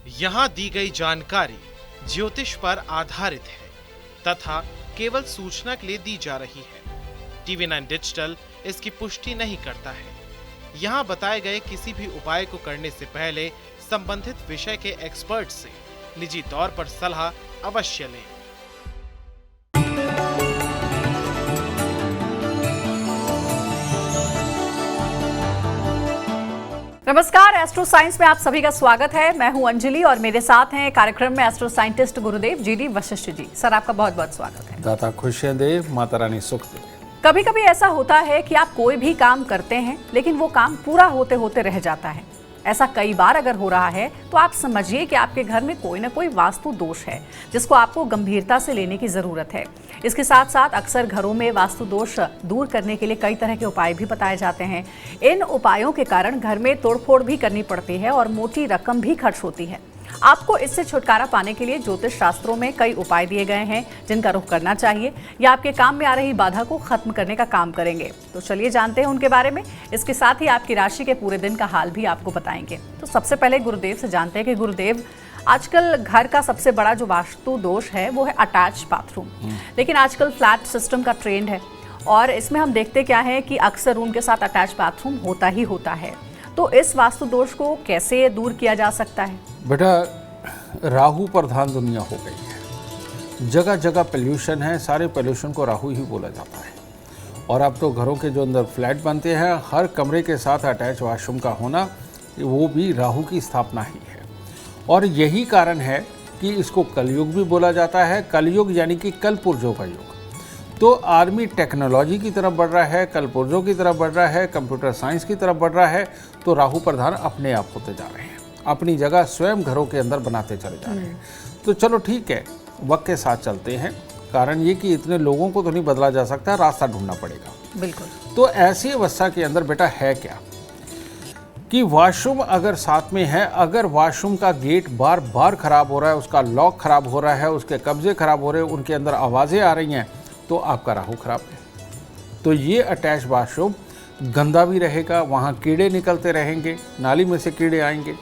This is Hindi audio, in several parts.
यहाँ दी गई जानकारी ज्योतिष पर आधारित है तथा केवल सूचना के लिए दी जा रही है। टीवी 9 डिजिटल इसकी पुष्टि नहीं करता है। यहाँ बताए गए किसी भी उपाय को करने से पहले संबंधित विषय के एक्सपर्ट से निजी तौर पर सलाह अवश्य लें। नमस्कार, एस्ट्रो साइंस में आप सभी का स्वागत है। मैं हूं अंजलि और मेरे साथ हैं कार्यक्रम में एस्ट्रो साइंटिस्ट गुरुदेव जीडी वशिष्ठ जी। सर, आपका बहुत बहुत स्वागत है। दाता खुशियां दे, माता रानी सुख दे। कभी कभी ऐसा होता है कि आप कोई भी काम करते हैं लेकिन वो काम पूरा होते होते रह जाता है। ऐसा कई बार अगर हो रहा है तो आप समझिए कि आपके घर में कोई ना कोई वास्तु दोष है जिसको आपको गंभीरता से लेने की जरूरत है। इसके साथ साथ अक्सर घरों में वास्तु दोष दूर करने के लिए कई तरह के उपाय भी बताए जाते हैं। इन उपायों के कारण घर में तोड़फोड़ भी करनी पड़ती है और मोटी रकम भी खर्च होती है। आपको इससे छुटकारा पाने के लिए ज्योतिष शास्त्रों में कई उपाय दिए गए हैं जिनका रुख करना चाहिए या आपके काम में आ रही बाधा को खत्म करने का काम करेंगे। तो चलिए जानते हैं उनके बारे में। इसके साथ ही आपकी राशि के पूरे दिन का हाल भी आपको बताएंगे। तो सबसे पहले गुरुदेव से जानते हैं कि गुरुदेव, आजकल घर का सबसे बड़ा जो वास्तु दोष है वो है अटैच बाथरूम। लेकिन आजकल फ्लैट सिस्टम का ट्रेंड है और इसमें हम देखते क्या है कि अक्सर रूम के साथ अटैच बाथरूम होता ही होता है। तो इस वास्तु दोष को कैसे दूर किया जा सकता है? बेटा, राहु प्रधान दुनिया हो गई है। जगह जगह पोल्यूशन है, सारे पोल्यूशन को राहु ही बोला जाता है। और अब तो घरों के जो अंदर फ्लैट बनते हैं, हर कमरे के साथ अटैच वॉशरूम का होना, वो भी राहु की स्थापना ही है। और यही कारण है कि इसको कलयुग भी बोला जाता है। कलयुग यानी कि कल पुर्जों का युग। तो आदमी टेक्नोलॉजी की तरफ बढ़ रहा है, कल पुर्जों की तरफ बढ़ रहा है, कंप्यूटर साइंस की तरफ बढ़ रहा है। तो राहु प्रधान अपने आप होते जा रहे हैं, अपनी जगह स्वयं घरों के अंदर बनाते चले जा रहे हैं। तो चलो ठीक है, वक्त के साथ चलते हैं। कारण ये कि इतने लोगों को तो नहीं बदला जा सकता, रास्ता ढूंढना पड़ेगा। बिल्कुल। तो ऐसी अवस्था के अंदर बेटा है क्या कि वॉशरूम अगर साथ में है, अगर वॉशरूम का गेट बार बार खराब हो रहा है, उसका लॉक खराब हो रहा है, उसके कब्जे खराब हो रहे हैं, उनके अंदर आवाज़ें आ रही हैं, तो आपका राहु खराब है। तो ये अटैच वॉशरूम गंदा भी रहेगा, वहाँ कीड़े निकलते रहेंगे, नाली में से कीड़े आएंगे।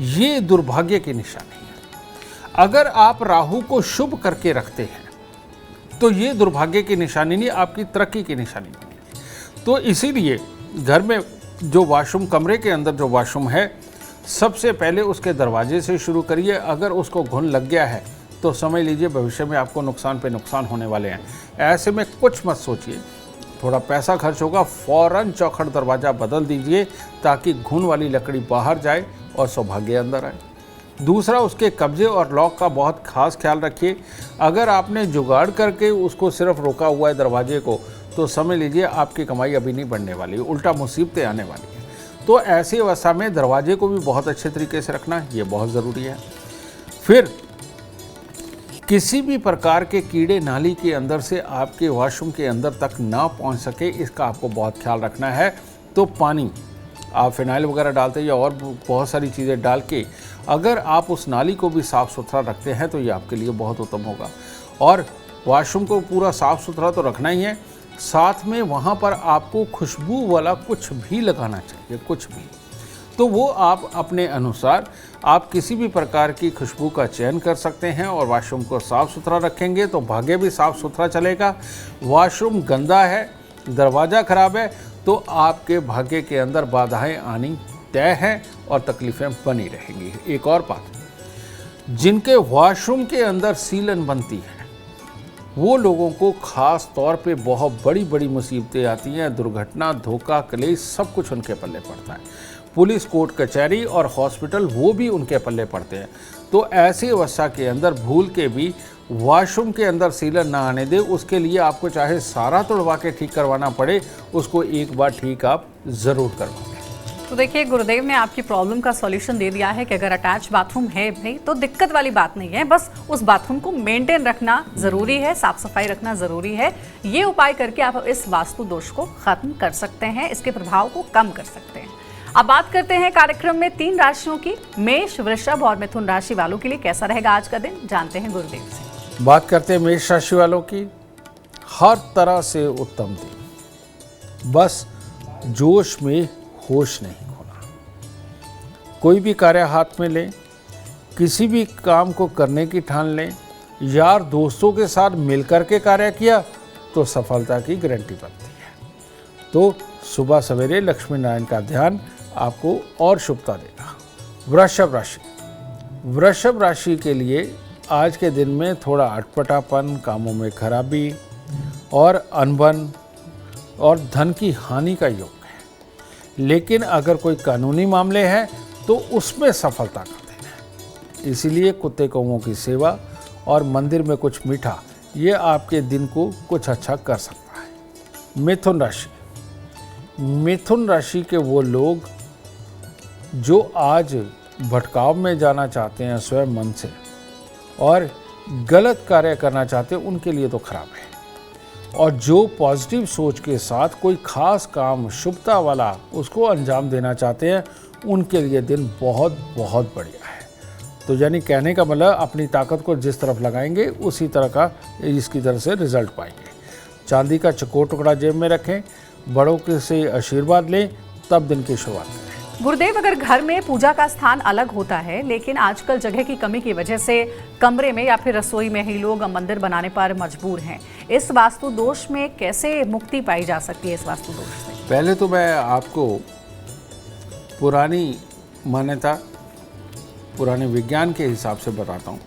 ये दुर्भाग्य की निशानी है। अगर आप राहु को शुभ करके रखते हैं तो ये दुर्भाग्य की निशानी नहीं, आपकी तरक्की की निशानी बनेगी। तो इसीलिए घर में जो वॉशरूम, कमरे के अंदर जो वॉशरूम है, सबसे पहले उसके दरवाजे से शुरू करिए। अगर उसको घुन लग गया है तो समझ लीजिए भविष्य में आपको नुकसान पे नुकसान होने वाले हैं। ऐसे में कुछ मत सोचिए, थोड़ा पैसा खर्च होगा, फौरन चौखट दरवाज़ा बदल दीजिए ताकि घुन वाली लकड़ी बाहर जाए और सौभाग्य अंदर आए। दूसरा, उसके कब्जे और लॉक का बहुत खास ख्याल रखिए। अगर आपने जुगाड़ करके उसको सिर्फ रोका हुआ है दरवाजे को, तो समझ लीजिए आपकी कमाई अभी नहीं बढ़ने वाली, उल्टा मुसीबतें आने वाली हैं। तो ऐसी अवस्था में दरवाजे को भी बहुत अच्छे तरीके से रखना, ये बहुत ज़रूरी है। फिर किसी भी प्रकार के कीड़े नाली के अंदर से आपके वॉशरूम के अंदर तक ना पहुंच सके, इसका आपको बहुत ख्याल रखना है। तो पानी आप फिनाइल वगैरह डालते हैं या और बहुत सारी चीज़ें डाल के अगर आप उस नाली को भी साफ़ सुथरा रखते हैं तो ये आपके लिए बहुत उत्तम होगा। और वॉशरूम को पूरा साफ़ सुथरा तो रखना ही है, साथ में वहाँ पर आपको खुशबू वाला कुछ भी लगाना चाहिए, कुछ भी। तो वो आप अपने अनुसार आप किसी भी प्रकार की खुशबू का चयन कर सकते हैं और वॉशरूम को साफ़ सुथरा रखेंगे तो भाग्य भी साफ़ सुथरा चलेगा। वॉशरूम गंदा है, दरवाज़ा खराब है, तो आपके भाग्य के अंदर बाधाएं आनी तय हैं और तकलीफ़ें बनी रहेंगी। एक और बात, जिनके वॉशरूम के अंदर सीलन बनती है वो लोगों को खास तौर पे बहुत बड़ी बड़ी मुसीबतें आती हैं। दुर्घटना, धोखा, क्लेश सब कुछ उनके पल्ले पड़ता है। पुलिस, कोर्ट कचहरी और हॉस्पिटल वो भी उनके पल्ले पड़ते हैं। तो ऐसी अवस्था के अंदर भूल के भी वॉशरूम के अंदर सीलन ना आने दे। उसके लिए आपको चाहे सारा तोड़वा के ठीक करवाना पड़े, उसको एक बार ठीक आप ज़रूर करवाएं। तो देखिए, गुरुदेव ने आपकी प्रॉब्लम का सॉल्यूशन दे दिया है कि अगर अटैच बाथरूम है भाई तो दिक्कत वाली बात नहीं है, बस उस बाथरूम को मेंटेन रखना ज़रूरी है, साफ सफाई रखना ज़रूरी है। ये उपाय करके आप इस वास्तु दोष को खत्म कर सकते हैं, इसके प्रभाव को कम कर सकते हैं। अब बात करते हैं कार्यक्रम में 3 राशियों की। मेष, वृषभ और मिथुन राशि वालों के लिए कैसा रहेगा आज का दिन, जानते हैं गुरुदेव से। बात करते हैं मेष राशि वालों की। हर तरह से उत्तम दिन, बस जोश में होश नहीं खोना। कोई भी कार्य हाथ में लें, किसी भी काम को करने की ठान लें, यार दोस्तों के साथ मिलकर के कार्य किया तो सफलता की गारंटी बनती है। तो सुबह सवेरे लक्ष्मी नारायण का ध्यान आपको और शुभता देगा। वृषभ राशि, वृषभ राशि के लिए आज के दिन में थोड़ा अटपटापन, कामों में खराबी और अनबन और धन की हानि का योग है। लेकिन अगर कोई कानूनी मामले हैं तो उसमें सफलता का दिन है। इसीलिए कुत्ते कौओं की सेवा और मंदिर में कुछ मीठा, ये आपके दिन को कुछ अच्छा कर सकता है। मिथुन राशि, मिथुन राशि के वो लोग जो आज भटकाव में जाना चाहते हैं स्वयं मन से और गलत कार्य करना चाहते हैं, उनके लिए तो खराब है। और जो पॉजिटिव सोच के साथ कोई खास काम शुभता वाला उसको अंजाम देना चाहते हैं, उनके लिए दिन बहुत बहुत बढ़िया है। तो यानी कहने का मतलब अपनी ताकत को जिस तरफ लगाएंगे उसी तरह का इसकी तरफ से रिजल्ट पाएंगे। चांदी का चकोर टुकड़ा जेब में रखें, बड़ों के से आशीर्वाद लें, तब दिन की शुरुआत करें। गुरुदेव, अगर घर में पूजा का स्थान अलग होता है लेकिन आजकल जगह की कमी की वजह से कमरे में या फिर रसोई में ही लोग मंदिर बनाने पर मजबूर हैं, इस वास्तु दोष में कैसे मुक्ति पाई जा सकती है इस वास्तु दोष से? पहले तो मैं आपको पुरानी मान्यता, पुराने विज्ञान के हिसाब से बताता हूँ।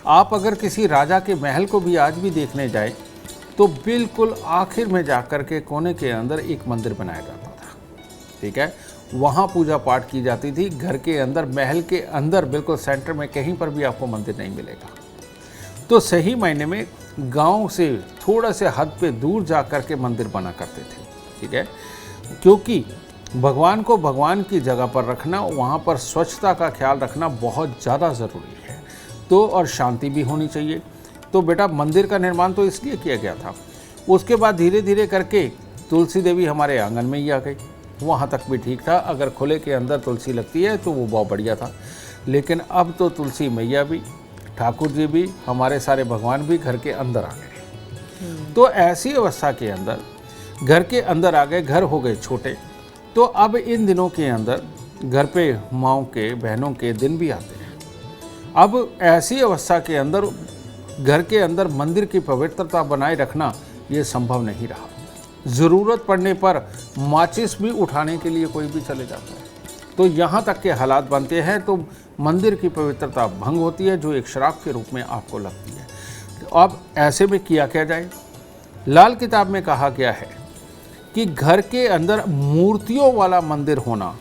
आप अगर किसी राजा के महल को भी आज भी देखने जाए तो बिल्कुल आखिर में जाकर के कोने के अंदर एक मंदिर बनाया जाता था, ठीक है। वहाँ पूजा पाठ की जाती थी। घर के अंदर, महल के अंदर बिल्कुल सेंटर में कहीं पर भी आपको मंदिर नहीं मिलेगा। तो सही मायने में गांव से थोड़ा से हद पे दूर जा कर के मंदिर बना करते थे, ठीक है। क्योंकि भगवान को भगवान की जगह पर रखना, वहाँ पर स्वच्छता का ख्याल रखना बहुत ज़्यादा ज़रूरी है। तो और शांति भी होनी चाहिए। तो बेटा मंदिर का निर्माण तो इसलिए किया गया था। उसके बाद धीरे धीरे करके तुलसी देवी हमारे आंगन में ही आ गई। वहाँ तक भी ठीक था, अगर खुले के अंदर तुलसी लगती है तो वो बहुत बढ़िया था। लेकिन अब तो तुलसी मैया भी, ठाकुर जी भी, हमारे सारे भगवान भी घर के अंदर आ गए। तो ऐसी अवस्था के अंदर घर के अंदर आ गए, घर हो गए छोटे। तो अब इन दिनों के अंदर घर पे माँओं के, बहनों के दिन भी आते हैं। अब ऐसी अवस्था के अंदर घर के अंदर मंदिर की पवित्रता बनाए रखना ये संभव नहीं रहा। ज़रूरत पड़ने पर माचिस भी उठाने के लिए कोई भी चले जाता है। तो यहाँ तक के हालात बनते हैं, तो मंदिर की पवित्रता भंग होती है, जो एक श्राप के रूप में आपको लगती है। तो अब ऐसे में किया क्या जाए? लाल किताब में कहा गया है कि घर के अंदर मूर्तियों वाला मंदिर होना,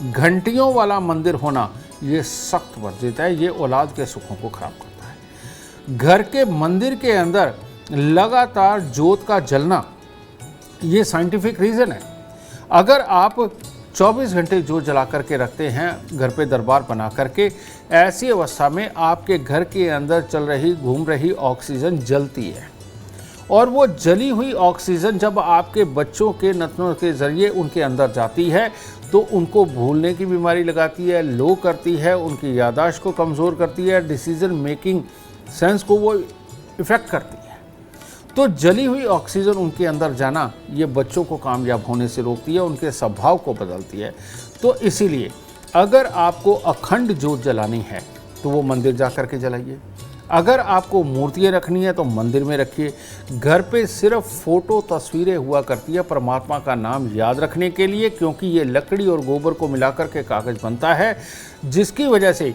घंटियों वाला मंदिर होना, ये सख्त वर्जित है। ये औलाद के सुखों को खराब करता है। घर के मंदिर के अंदर लगातार जोत का जलना, ये साइंटिफिक रीज़न है। अगर आप 24 घंटे जोत जला करके रखते हैं घर पे दरबार बना करके, ऐसी अवस्था में आपके घर के अंदर चल रही, घूम रही ऑक्सीजन जलती है। और वो जली हुई ऑक्सीजन जब आपके बच्चों के नथनों के ज़रिए उनके अंदर जाती है तो उनको भूलने की बीमारी लगाती है, लो करती है, उनकी याददाश्त को कमज़ोर करती है, डिसीजन मेकिंग सेंस को वो इफ़ेक्ट करती है। तो जली हुई ऑक्सीजन उनके अंदर जाना, ये बच्चों को कामयाब होने से रोकती है, उनके स्वभाव को बदलती है। तो इसीलिए अगर आपको अखंड जोत जलानी है तो वो मंदिर जा कर के जलाइए। अगर आपको मूर्तियाँ रखनी है तो मंदिर में रखिए। घर पे सिर्फ फ़ोटो, तस्वीरें हुआ करती है परमात्मा का नाम याद रखने के लिए, क्योंकि ये लकड़ी और गोबर को मिलाकर के कागज़ बनता है, जिसकी वजह से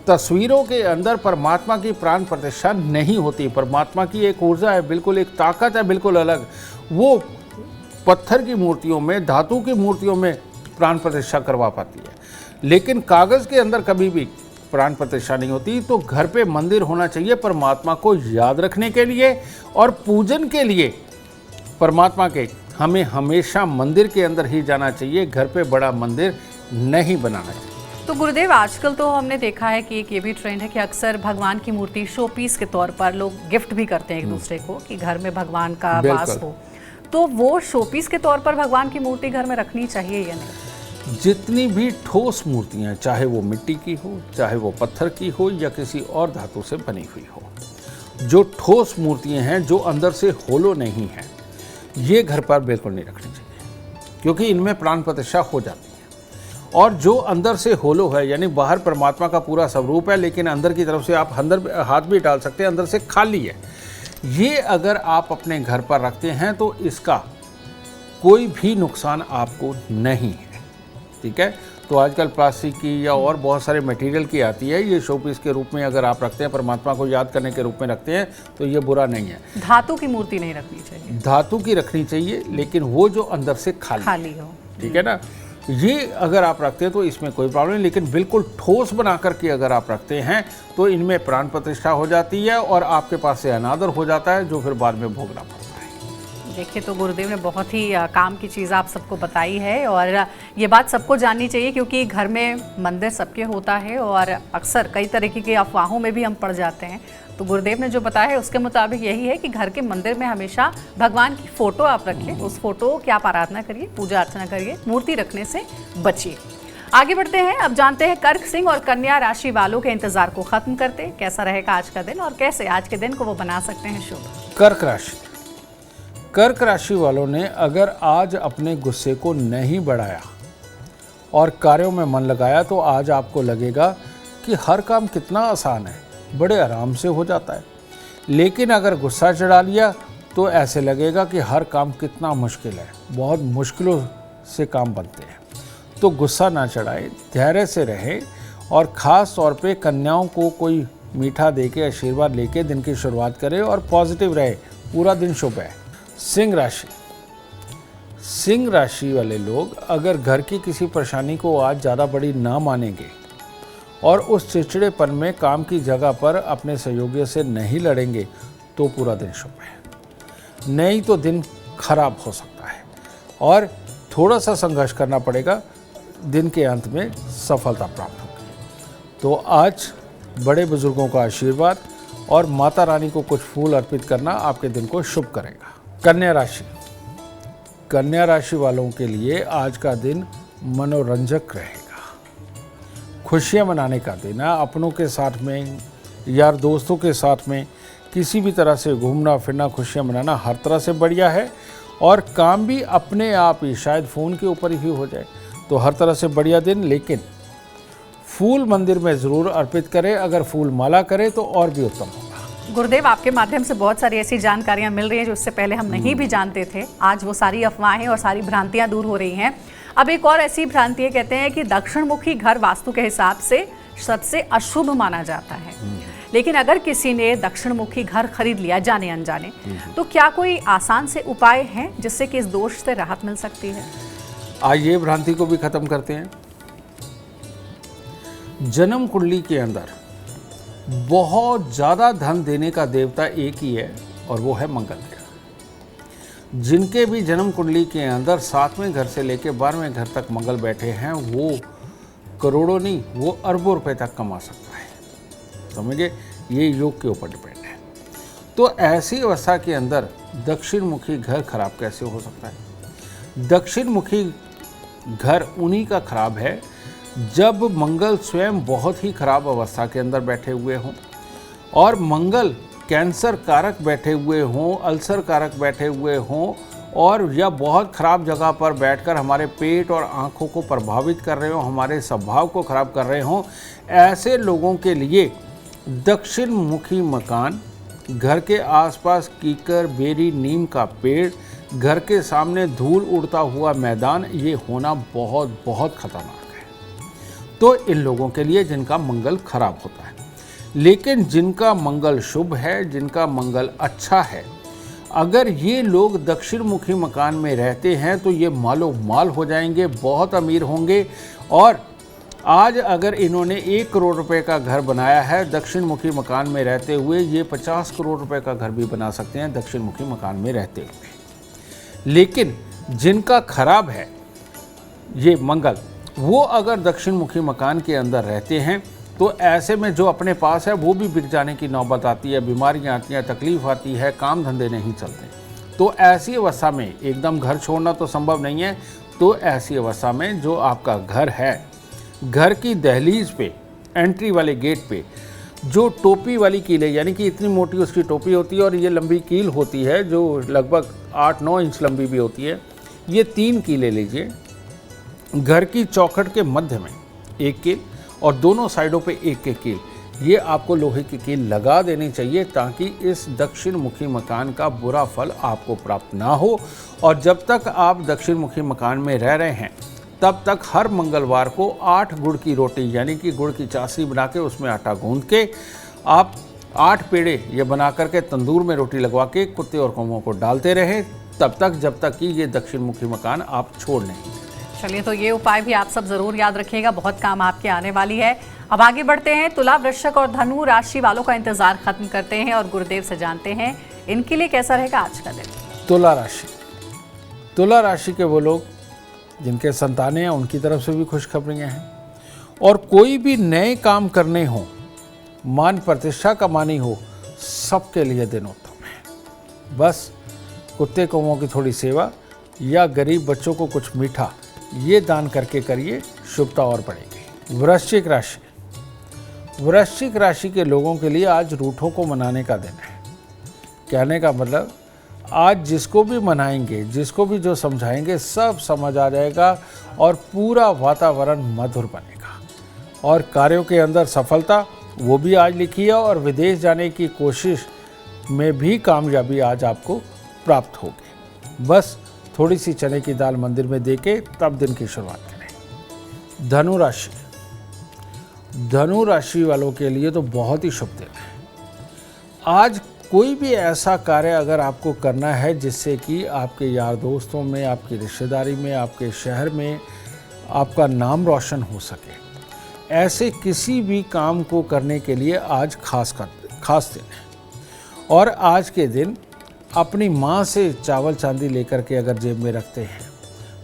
तस्वीरों के अंदर परमात्मा की प्राण प्रतिष्ठा नहीं होती। परमात्मा की एक ऊर्जा है, बिल्कुल एक ताकत है, बिल्कुल अलग। वो पत्थर की मूर्तियों में, धातु की मूर्तियों में प्राण प्रतिष्ठा करवा पाती है, लेकिन कागज़ के अंदर कभी भी प्राण प्रतिष्ठा नहीं होती। तो घर पे मंदिर होना चाहिए परमात्मा को याद रखने के लिए और पूजन के लिए। परमात्मा के हमें हमेशा मंदिर के अंदर ही जाना चाहिए, घर पे बड़ा मंदिर नहीं बनाना चाहिए। तो गुरुदेव, आजकल तो हमने देखा है कि एक ये भी ट्रेंड है कि अक्सर भगवान की मूर्ति शो पीस के तौर पर लोग गिफ्ट भी करते हैं एक दूसरे को कि घर में भगवान का वास हो। तो वो शो पीस के तौर पर भगवान की मूर्ति घर में रखनी चाहिए या नहीं? जितनी भी ठोस मूर्तियाँ, चाहे वो मिट्टी की हो, चाहे वो पत्थर की हो या किसी और धातु से बनी हुई हो, जो ठोस मूर्तियाँ हैं जो अंदर से होलो नहीं हैं, ये घर पर बिल्कुल नहीं रखनी चाहिए, क्योंकि इनमें प्राण प्रतिष्ठा हो जाती है। और जो अंदर से होलो है, यानी बाहर परमात्मा का पूरा स्वरूप है, लेकिन अंदर की तरफ से आप अंदर हाथ भी डाल सकते हैं, अंदर से खाली है, ये अगर आप अपने घर पर रखते हैं तो इसका कोई भी नुकसान आपको नहीं है। ठीक है, तो आजकल प्लास्टिक की या और बहुत सारे मटेरियल की आती है, ये शोपीस के रूप में अगर आप रखते हैं, परमात्मा को याद करने के रूप में रखते हैं, तो ये बुरा नहीं है। धातु की मूर्ति नहीं रखनी चाहिए, धातु की रखनी चाहिए, लेकिन वो जो अंदर से खाली हो। ठीक है ना, ये अगर आप रखते हैं तो इसमें कोई प्रॉब्लम नहीं, लेकिन बिल्कुल ठोस बना करके अगर आप रखते हैं तो इनमें प्राण प्रतिष्ठा हो जाती है और आपके पास से अनादर हो जाता है, जो फिर बाद में भोगना पड़ता है। देखिए, तो गुरुदेव ने बहुत ही काम की चीज़ आप सबको बताई है, और ये बात सबको जाननी चाहिए, क्योंकि घर में मंदिर सबके होता है और अक्सर कई तरीके की अफवाहों में भी हम पड़ जाते हैं। तो गुरुदेव ने जो बताया है उसके मुताबिक यही है कि घर के मंदिर में हमेशा भगवान की फोटो आप रखें, उस फोटो की आप आराधना करिए, पूजा अर्चना करिए, मूर्ति रखने से बचिए। आगे बढ़ते हैं, अब जानते हैं कर्क सिंह और कन्या राशि वालों के इंतजार को खत्म करते हैं, कैसा रहेगा आज का दिन और कैसे आज के दिन को वो बना सकते हैं शुभ। कर्क राशि, कर्क राशि वालों ने अगर आज अपने गुस्से को नहीं बढ़ाया और कार्यों में मन लगाया तो आज आपको लगेगा कि हर काम कितना आसान है, बड़े आराम से हो जाता है। लेकिन अगर गुस्सा चढ़ा लिया तो ऐसे लगेगा कि हर काम कितना मुश्किल है, बहुत मुश्किलों से काम बनते हैं। तो गुस्सा ना चढ़ाएं, धैर्य से रहें और ख़ास तौर पे कन्याओं को कोई मीठा देके आशीर्वाद लेके दिन की शुरुआत करें और पॉजिटिव रहे, पूरा दिन शुभ है। सिंह राशि, सिंह राशि वाले लोग अगर घर की किसी परेशानी को आज ज़्यादा बड़ी ना मानेंगे और उस चिड़चिड़ेपन में काम की जगह पर अपने सहयोगियों से नहीं लड़ेंगे तो पूरा दिन शुभ है, नहीं तो दिन खराब हो सकता है और थोड़ा सा संघर्ष करना पड़ेगा, दिन के अंत में सफलता प्राप्त होगी। तो आज बड़े बुजुर्गों का आशीर्वाद और माता रानी को कुछ फूल अर्पित करना आपके दिन को शुभ करेगा। कन्या राशि, कन्या राशि वालों के लिए आज का दिन मनोरंजक रहेगा, खुशियां मनाने का दिन है। अपनों के साथ में, यार दोस्तों के साथ में किसी भी तरह से घूमना फिरना, खुशियां मनाना हर तरह से बढ़िया है और काम भी अपने आप ही शायद फ़ोन के ऊपर ही हो जाए, तो हर तरह से बढ़िया दिन। लेकिन फूल मंदिर में ज़रूर अर्पित करें, अगर फूल माला करें तो और भी उत्तम होगा। गुरुदेव, आपके माध्यम से बहुत सारी ऐसी जानकारियां मिल रही हैं जो इससे पहले हम नहीं भी जानते थे। आज वो सारी अफवाहें और सारी भ्रांतियां दूर हो रही हैं। अब एक और ऐसी भ्रांति है, कहते हैं कि दक्षिण मुखी घर वास्तु के हिसाब से सबसे अशुभ माना जाता है, लेकिन अगर किसी ने दक्षिण मुखी घर खरीद लिया जाने अनजाने, तो क्या कोई आसान से उपाय हैं जिससे कि इस दोष से राहत मिल सकती है? आज ये भ्रांति को भी खत्म करते हैं। जन्म कुंडली के अंदर बहुत ज़्यादा धन देने का देवता एक ही है और वो है मंगल ग्रह। जिनके भी जन्म कुंडली के अंदर 7वें घर से लेकर 12वें घर तक मंगल बैठे हैं, वो करोड़ों नहीं, वो अरबों रुपए तक कमा सकता है। समझिए, ये योग के ऊपर डिपेंड है। तो ऐसी अवस्था के अंदर दक्षिण मुखी घर खराब कैसे हो सकता है? दक्षिण मुखी घर उन्हीं का खराब है जब मंगल स्वयं बहुत ही खराब अवस्था के अंदर बैठे हुए हों और मंगल कैंसर कारक बैठे हुए हों, अल्सर कारक बैठे हुए हों और या बहुत ख़राब जगह पर बैठकर हमारे पेट और आँखों को प्रभावित कर रहे हों, हमारे स्वभाव को ख़राब कर रहे हों। ऐसे लोगों के लिए दक्षिण मुखी मकान, घर के आसपास कीकर, बेरी, नीम का पेड़, घर के सामने धूल उड़ता हुआ मैदान, ये होना बहुत बहुत खतरनाक है। तो इन लोगों के लिए जिनका मंगल खराब होता है, लेकिन जिनका मंगल शुभ है, जिनका मंगल अच्छा है, अगर ये लोग दक्षिण मुखी मकान में रहते हैं तो ये मालो माल हो जाएंगे, बहुत अमीर होंगे। और आज अगर इन्होंने 1 करोड़ रुपए का घर बनाया है दक्षिण मुखी मकान में रहते हुए, ये 50 करोड़ रुपए का घर भी बना सकते हैं दक्षिण मुखी मकान में रहते हुए। लेकिन जिनका खराब है ये मंगल, वो अगर दक्षिण मुखी मकान के अंदर रहते हैं तो ऐसे में जो अपने पास है वो भी बिक जाने की नौबत आती है, बीमारियां आती हैं, तकलीफ आती है, काम धंधे नहीं चलते। तो ऐसी अवस्था में एकदम घर छोड़ना तो संभव नहीं है। तो ऐसी अवस्था में जो आपका घर है, घर की दहलीज पे, एंट्री वाले गेट पे जो टोपी वाली कील है, यानी कि इतनी मोटी उसकी टोपी होती है और ये लंबी कील होती है जो लगभग 8-9 इंच लंबी भी होती है, ये 3 कीलें लीजिए घर की चौखट के मध्य में एक कील और दोनों साइडों पे एक एक कील, ये आपको लोहे की कील लगा देनी चाहिए ताकि इस दक्षिण मुखी मकान का बुरा फल आपको प्राप्त ना हो। और जब तक आप दक्षिण मुखी मकान में रह रहे हैं तब तक हर मंगलवार को 8 गुड़ की रोटी यानी कि गुड़ की चाशनी बना के उसमें आटा गूंद के आप 8 पेड़े ये बना करके तंदूर में रोटी लगवा के कुत्ते और कौवों को डालते रहें तब तक जब तक कि ये दक्षिण मुखी मकान आप छोड़ नहीं। चलिए, तो ये उपाय भी आप सब जरूर याद रखिएगा, बहुत काम आपके आने वाली है। अब आगे बढ़ते हैं, तुला, वृश्चिक और धनु राशि वालों का इंतजार खत्म करते हैं और गुरुदेव से जानते हैं इनके लिए कैसा रहेगा आज का दिन। तुला राशि, तुला राशि के वो लोग जिनके संतानें हैं उनकी तरफ से भी खुशखबरियाँ हैं और कोई भी नए काम करने हो, मान प्रतिष्ठा कमानी हो, सबके लिए दिन उत्तम है। बस कुत्ते कौवों की थोड़ी सेवा या गरीब बच्चों को कुछ मीठा ये दान करके करिए, शुभता और बढ़ेगी। वृश्चिक राशि, वृश्चिक राशि के लोगों के लिए आज रूठों को मनाने का दिन है। कहने का मतलब आज जिसको भी मनाएंगे, जिसको भी जो समझाएंगे सब समझ आ जाएगा और पूरा वातावरण मधुर बनेगा और कार्यों के अंदर सफलता वो भी आज लिखी है और विदेश जाने की कोशिश में भी कामयाबी आज आपको प्राप्त होगी। बस थोड़ी सी चने की दाल मंदिर में देके तब दिन की शुरुआत करें। धनु राशि, धनु राशि वालों के लिए तो बहुत ही शुभ दिन है। आज कोई भी ऐसा कार्य अगर आपको करना है जिससे कि आपके यार दोस्तों में, आपकी रिश्तेदारी में, आपके शहर में आपका नाम रोशन हो सके, ऐसे किसी भी काम को करने के लिए आज खास दिन है। और आज के दिन अपनी माँ से चावल चांदी लेकर के अगर जेब में रखते हैं,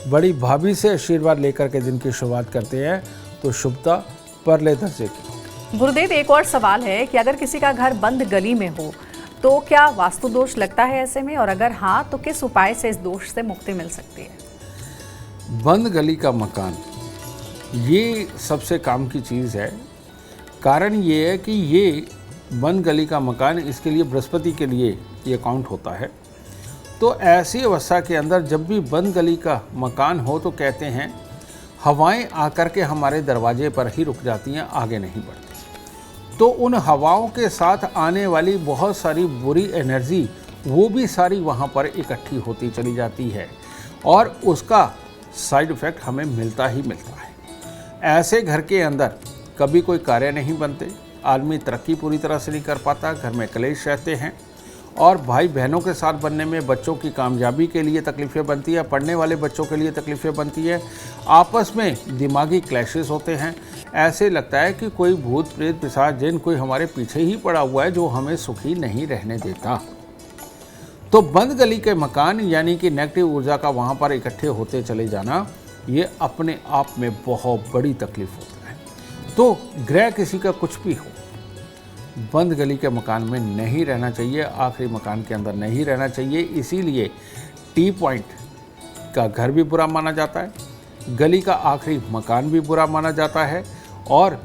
बड़ी भाभी से आशीर्वाद लेकर के दिन की शुरुआत करते हैं तो शुभता परले दर्जे की। गुरुदेव, एक और सवाल है कि अगर किसी का घर बंद गली में हो तो क्या वास्तु दोष लगता है ऐसे में, और अगर हाँ तो किस उपाय से इस दोष से मुक्ति मिल सकती है। बंद गली का मकान ये सबसे काम की चीज़ है। कारण ये है कि ये बंद गली का मकान, इसके लिए बृहस्पति के लिए ये काउंट होता है। तो ऐसी अवस्था के अंदर जब भी बंद गली का मकान हो तो कहते हैं हवाएं आकर के हमारे दरवाजे पर ही रुक जाती हैं, आगे नहीं बढ़ती। तो उन हवाओं के साथ आने वाली बहुत सारी बुरी एनर्जी वो भी सारी वहाँ पर इकट्ठी होती चली जाती है और उसका साइड इफ़ेक्ट हमें मिलता ही मिलता है। ऐसे घर के अंदर कभी कोई कार्य नहीं बनते, आदमी तरक्की पूरी तरह से नहीं कर पाता, घर में कलेश रहते हैं और भाई बहनों के साथ बनने में बच्चों की कामयाबी के लिए तकलीफ़ें बनती है, पढ़ने वाले बच्चों के लिए तकलीफ़ें बनती है, आपस में दिमागी क्लैशेस होते हैं। ऐसे लगता है कि कोई भूत प्रेत पिशाच जिन कोई हमारे पीछे ही पड़ा हुआ है जो हमें सुखी नहीं रहने देता। तो बंद गली के मकान यानी कि नेगेटिव ऊर्जा का वहाँ पर इकट्ठे होते चले जाना, ये अपने आप में बहुत बड़ी तकलीफ होता है। तो ग्रह किसी का कुछ भी हो, बंद गली के मकान में नहीं रहना चाहिए, आखिरी मकान के अंदर नहीं रहना चाहिए। इसीलिए टी पॉइंट का घर भी बुरा माना जाता है, गली का आखिरी मकान भी बुरा माना जाता है और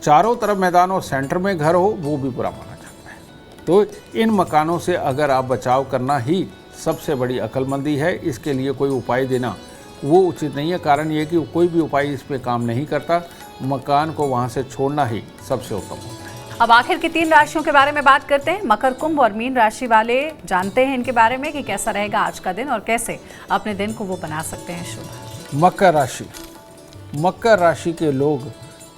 चारों तरफ मैदान और सेंटर में घर हो वो भी बुरा माना जाता है। तो इन मकानों से अगर आप बचाव करना ही सबसे बड़ी अक्लमंदी है, इसके लिए कोई उपाय देना वो उचित नहीं है। कारण ये कि कोई भी उपाय इस पे काम नहीं करता, मकान को वहाँ से छोड़ना ही सबसे उत्तम होता है। अब आखिर की 3 राशियों के बारे में बात करते हैं। मकर, कुंभ और मीन राशि वाले जानते हैं इनके बारे में कि कैसा रहेगा आज का दिन और कैसे अपने दिन को वो बना सकते हैं शुभ। मकर राशि, मकर राशि के लोग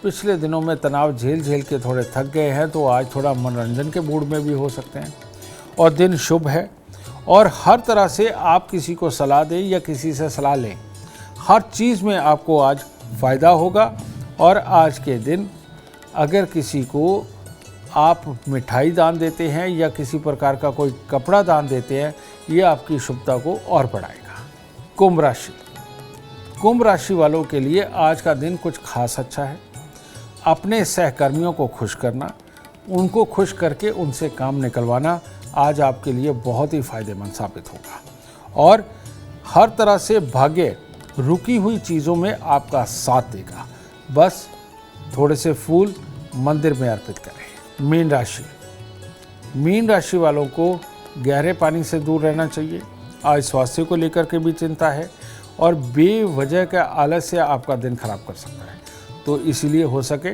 पिछले दिनों में तनाव झेल के थोड़े थक गए हैं, तो आज थोड़ा मनोरंजन के मूड में भी हो सकते हैं और दिन शुभ है। और हर तरह से आप किसी को सलाह दें या किसी से सलाह लें, हर चीज़ में आपको आज फ़ायदा होगा। और आज के दिन अगर किसी को आप मिठाई दान देते हैं या किसी प्रकार का कोई कपड़ा दान देते हैं, ये आपकी शुभता को और बढ़ाएगा। कुंभ राशि, कुंभ राशि वालों के लिए आज का दिन कुछ खास अच्छा है। अपने सहकर्मियों को खुश करना, उनको खुश करके उनसे काम निकलवाना आज आपके लिए बहुत ही फायदेमंद साबित होगा। और हर तरह से भाग्य रुकी हुई चीज़ों में आपका साथ देगा। बस थोड़े से फूल मंदिर में अर्पित करें। मीन राशि, मीन राशि वालों को गहरे पानी से दूर रहना चाहिए। आज स्वास्थ्य को लेकर के भी चिंता है और बेवजह का आलस्य आपका दिन खराब कर सकता है। तो इसीलिए हो सके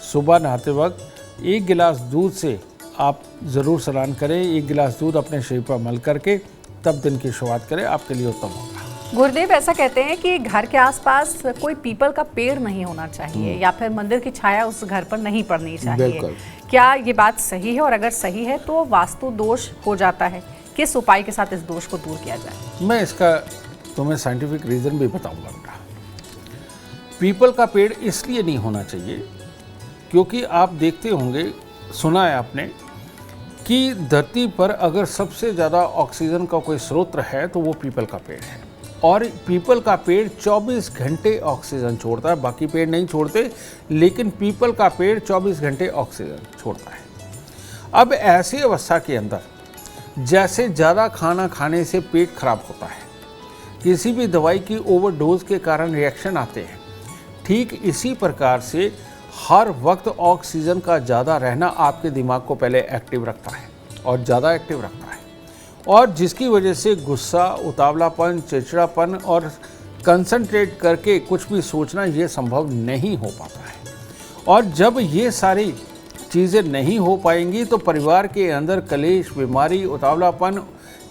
सुबह नहाते वक्त 1 गिलास दूध से आप ज़रूर स्नान करें। 1 गिलास दूध अपने शरीर पर मल करके तब दिन की शुरुआत करें, आपके लिए उत्तम होगा। गुरुदेव ऐसा कहते हैं कि घर के आसपास कोई पीपल का पेड़ नहीं होना चाहिए या फिर मंदिर की छाया उस घर पर नहीं पड़नी चाहिए। क्या ये बात सही है? और अगर सही है तो वास्तु दोष हो जाता है, किस उपाय के साथ इस दोष को दूर किया जाए? मैं इसका तुम्हें साइंटिफिक रीज़न भी बताऊंगा बेटा। पीपल का पेड़ इसलिए नहीं होना चाहिए क्योंकि आप देखते होंगे, सुना है आपने कि धरती पर अगर सबसे ज़्यादा ऑक्सीजन का कोई स्रोत है तो वो पीपल का पेड़ है। और पीपल का पेड़ 24 घंटे ऑक्सीजन छोड़ता है, बाकी पेड़ नहीं छोड़ते, लेकिन पीपल का पेड़ 24 घंटे ऑक्सीजन छोड़ता है। अब ऐसी अवस्था के अंदर जैसे ज़्यादा खाना खाने से पेट खराब होता है, किसी भी दवाई की ओवरडोज के कारण रिएक्शन आते हैं, ठीक इसी प्रकार से हर वक्त ऑक्सीजन का ज़्यादा रहना आपके दिमाग को पहले एक्टिव रखता है और ज़्यादा एक्टिव रखता है, और जिसकी वजह से गुस्सा, उतावलापन, चिड़चिड़ापन और कंसंट्रेट करके कुछ भी सोचना ये संभव नहीं हो पाता है। और जब ये सारी चीज़ें नहीं हो पाएंगी तो परिवार के अंदर कलेश, बीमारी, उतावलापन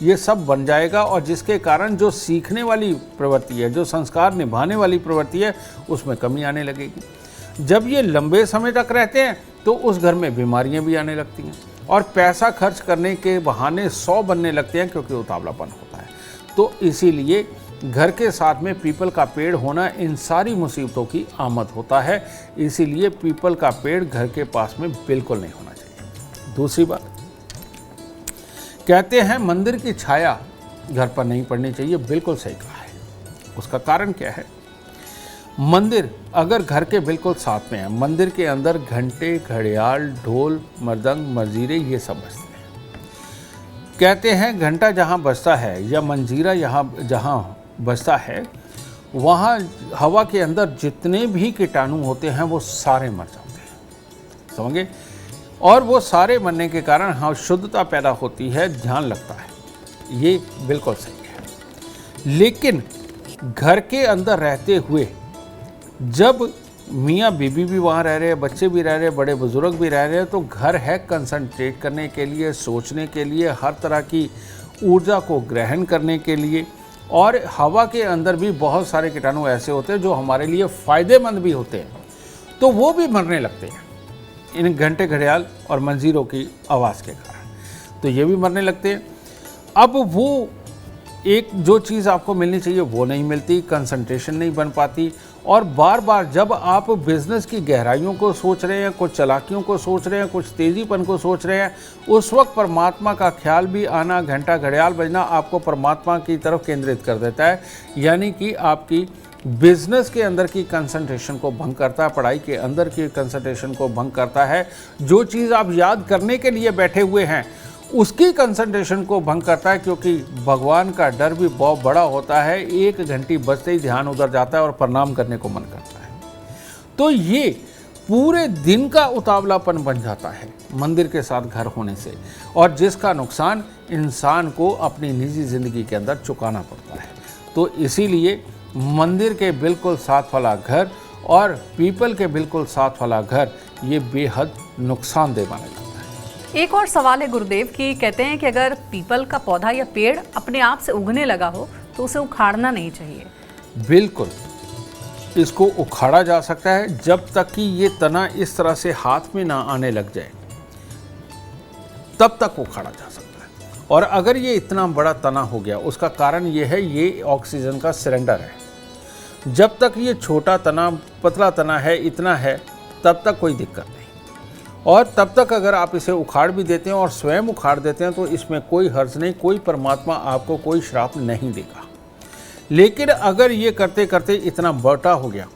ये सब बन जाएगा, और जिसके कारण जो सीखने वाली प्रवृत्ति है, जो संस्कार निभाने वाली प्रवृत्ति है, उसमें कमी आने लगेगी। जब ये लंबे समय तक रहते हैं तो उस घर में बीमारियां भी आने लगती हैं और पैसा खर्च करने के बहाने 100 बनने लगते हैं क्योंकि उतावलापन होता है। तो इसीलिए घर के साथ में पीपल का पेड़ होना इन सारी मुसीबतों की आमद होता है। इसीलिए पीपल का पेड़ घर के पास में बिल्कुल नहीं होना चाहिए। दूसरी बात, कहते हैं मंदिर की छाया घर पर नहीं पड़नी चाहिए। बिल्कुल सही कहा है। उसका कारण क्या है? मंदिर अगर घर के बिल्कुल साथ में है, मंदिर के अंदर घंटे, घड़ियाल, ढोल, मृदंग, मंजीरे ये सब बजते हैं। कहते हैं घंटा जहाँ बजता है या मंजीरा जहाँ बजता है, वहाँ हवा के अंदर जितने भी कीटाणु होते हैं वो सारे मर जाते हैं, समझे? और वो सारे मरने के कारण हाँ शुद्धता पैदा होती है, ध्यान लगता है, ये बिल्कुल सही है। लेकिन घर के अंदर रहते हुए जब मियाँ बीबी भी वहाँ रह रहे हैं, बच्चे भी रह रहे हैं, बड़े बुजुर्ग भी रह रहे हैं, तो घर है कंसंट्रेट करने के लिए, सोचने के लिए, हर तरह की ऊर्जा को ग्रहण करने के लिए। और हवा के अंदर भी बहुत सारे कीटाणु ऐसे होते हैं जो हमारे लिए फ़ायदेमंद भी होते हैं, तो वो भी मरने लगते हैं इन घंटे, घड़ियाल और मंजीरों की आवाज़ के कारण। तो ये भी मरने लगते हैं। अब वो एक जो चीज़ आपको मिलनी चाहिए वो नहीं मिलती, कंसंट्रेशन नहीं बन पाती, और बार बार जब आप बिज़नेस की गहराइयों को सोच रहे हैं, कुछ चालाकियों को सोच रहे हैं, कुछ तेज़ीपन को सोच रहे हैं, उस वक्त परमात्मा का ख्याल भी आना, घंटा घड़ियाल बजना आपको परमात्मा की तरफ केंद्रित कर देता है। यानी कि आपकी बिज़नेस के अंदर की कंसंट्रेशन को भंग करता है, पढ़ाई के अंदर की कंसंट्रेशन को भंग करता है। जो चीज़ आप याद करने के लिए बैठे हुए हैं उसकी कंसंट्रेशन को भंग करता है, क्योंकि भगवान का डर भी बहुत बड़ा होता है। 1 घंटी बजते ही ध्यान उधर जाता है और प्रणाम करने को मन करता है। तो ये पूरे दिन का उतावलापन बन जाता है मंदिर के साथ घर होने से, और जिसका नुकसान इंसान को अपनी निजी ज़िंदगी के अंदर चुकाना पड़ता है। तो इसीलिए मंदिर के बिल्कुल साथ वाला घर और पीपल के बिल्कुल साथ वाला घर ये बेहद नुकसानदेह माना जाता है। एक और सवाल है गुरुदेव कि कहते हैं कि अगर पीपल का पौधा या पेड़ अपने आप से उगने लगा हो तो उसे उखाड़ना नहीं चाहिए। बिल्कुल, इसको उखाड़ा जा सकता है जब तक कि ये तना इस तरह से हाथ में ना आने लग जाए, तब तक उखाड़ा जा सकता है। और अगर ये इतना बड़ा तना हो गया, उसका कारण ये है, ये ऑक्सीजन का सिलेंडर है। जब तक ये छोटा तना, पतला तना है, इतना है, तब तक कोई दिक्कत नहीं। और तब तक अगर आप इसे उखाड़ भी देते हैं और स्वयं उखाड़ देते हैं तो इसमें कोई हर्ज नहीं, कोई परमात्मा आपको कोई श्राप नहीं देगा। लेकिन अगर ये करते करते इतना बड़ा हो गया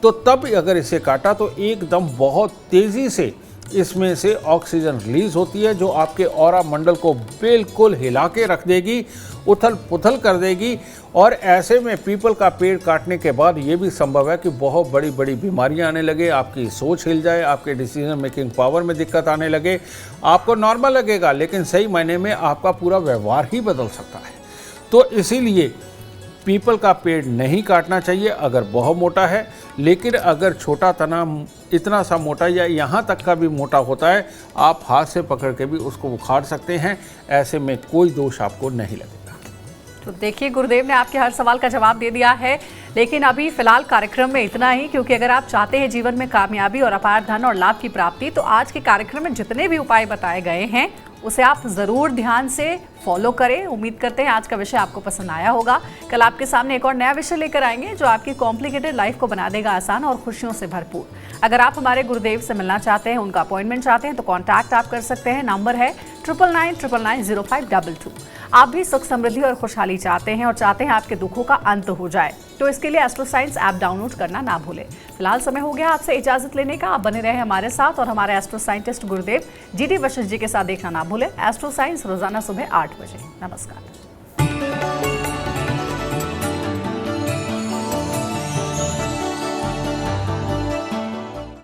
तो तब अगर इसे काटा तो एकदम बहुत तेज़ी से इसमें से ऑक्सीजन रिलीज होती है, जो आपके ऑरा मंडल को बिल्कुल हिला के रख देगी, उथल पुथल कर देगी। और ऐसे में पीपल का पेड़ काटने के बाद ये भी संभव है कि बहुत बड़ी बड़ी बीमारियां आने लगे, आपकी सोच हिल जाए, आपके डिसीजन मेकिंग पावर में दिक्कत आने लगे। आपको नॉर्मल लगेगा लेकिन सही मायने में आपका पूरा व्यवहार ही बदल सकता है। तो इसीलिए पीपल का पेड़ नहीं काटना चाहिए अगर बहुत मोटा है, लेकिन अगर छोटा तना इतना सा मोटा या यहाँ तक का भी मोटा होता है, आप हाथ से पकड़ के भी उसको उखाड़ सकते हैं। ऐसे में कोई दोष आपको नहीं लगेगा। तो देखिए, गुरुदेव ने आपके हर सवाल का जवाब दे दिया है, लेकिन अभी फिलहाल कार्यक्रम में इतना ही, क्योंकि अगर आप चाहते हैं जीवन में कामयाबी और अपार धन और लाभ की प्राप्ति, तो आज के कार्यक्रम में जितने भी उपाय बताए गए हैं उसे आप ज़रूर ध्यान से फॉलो करें। उम्मीद करते हैं आज का विषय आपको पसंद आया होगा। कल आपके सामने एक और नया विषय लेकर आएंगे जो आपकी कॉम्प्लिकेटेड लाइफ को बना देगा आसान और खुशियों से भरपूर। अगर आप हमारे गुरुदेव से मिलना चाहते हैं, उनका अपॉइंटमेंट चाहते हैं, तो कॉन्टैक्ट आप कर सकते हैं। नंबर है 9999990522। आप भी सुख समृद्धि और खुशहाली चाहते हैं और चाहते हैं आपके दुखों का अंत हो जाए, तो इसके लिए एस्ट्रो साइंस ऐप डाउनलोड करना ना भूलें। फिलहाल समय हो गया आपसे इजाजत लेने का। आप बने रहे हमारे साथ और हमारे एस्ट्रो साइंटिस्ट गुरुदेव GD वशिष्ठ जी के साथ देखना ना भूलें। एस्ट्रो साइंस रोजाना सुबह 8 बजे। नमस्कार।